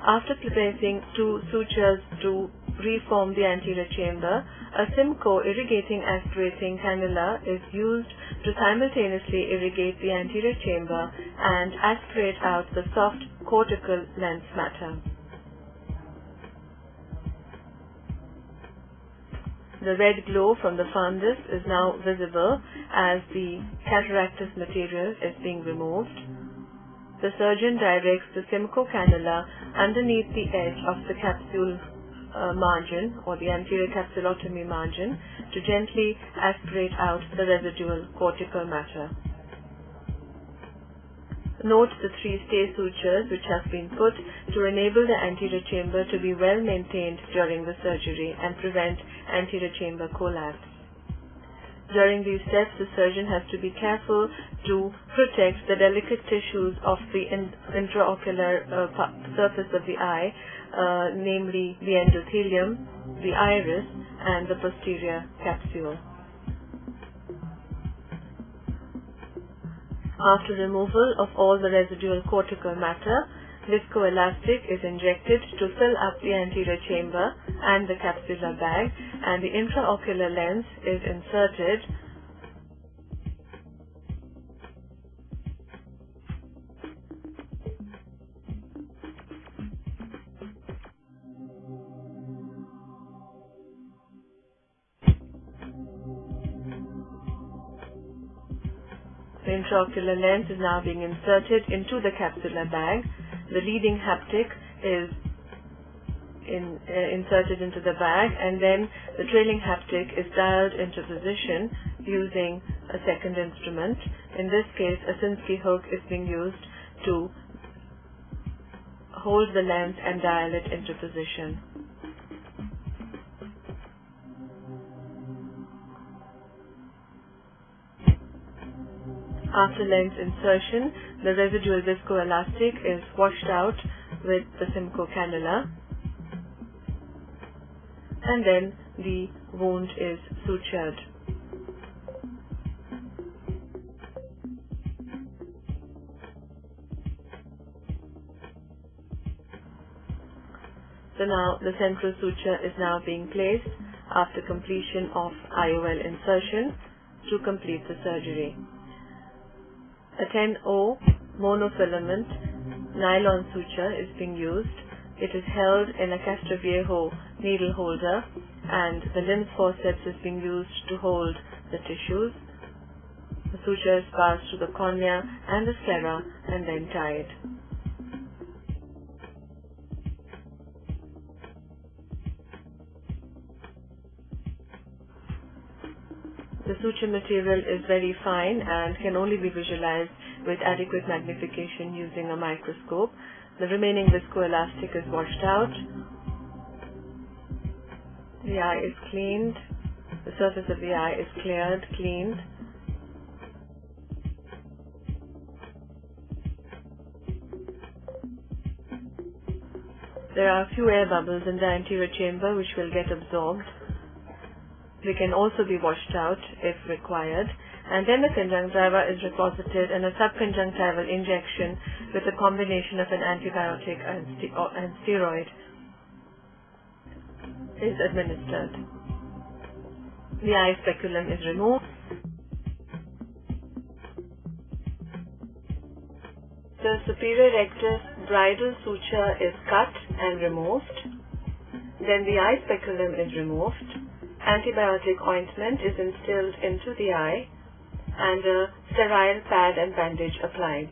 After placing 2 sutures to reform the anterior chamber, a Simcoe irrigating aspirating cannula is used to simultaneously irrigate the anterior chamber and aspirate out the soft cortical lens matter. The red glow from the fundus is now visible as the cataractous material is being removed. The surgeon directs the Simcoe cannula underneath the edge of the capsule margin or the anterior capsulotomy margin to gently aspirate out the residual cortical matter. Note the 3 stay sutures which have been put to enable the anterior chamber to be well maintained during the surgery and prevent anterior chamber collapse. During these steps, the surgeon has to be careful to protect the delicate tissues of the intraocular surface of the eye, namely the endothelium, the iris, and the posterior capsule. After removal of all the residual cortical matter, viscoelastic is injected to fill up the anterior chamber and the capsular bag, and the intraocular lens is inserted. The intraocular lens is now being inserted into the capsular bag. The leading haptic is inserted into the bag, and then the trailing haptic is dialed into position using a second instrument. In this case, a Sinskey hook is being used to hold the lens and dial it into position. After lens insertion, the residual viscoelastic is washed out with the Simcoe cannula, and then the wound is sutured. So now the central suture is now being placed after completion of IOL insertion to complete the surgery. A 10O monofilament nylon suture is being used. It is held in a Castroviejo needle holder, and the lens forceps is being used to hold the tissues. The suture is passed through the cornea and the sclera and then tied. The suture material is very fine and can only be visualized with adequate magnification using a microscope. The remaining viscoelastic is washed out. The eye is cleaned. The surface of the eye is cleared, cleaned. There are a few air bubbles in the anterior chamber which will get absorbed. They can also be washed out if required, and then the conjunctiva is reposited and a subconjunctival injection with a combination of an antibiotic and steroid is administered. The eye speculum is removed. The superior rectus bridal suture is cut and removed. Then the eye speculum is removed. Antibiotic ointment is instilled into the eye, and a sterile pad and bandage applied.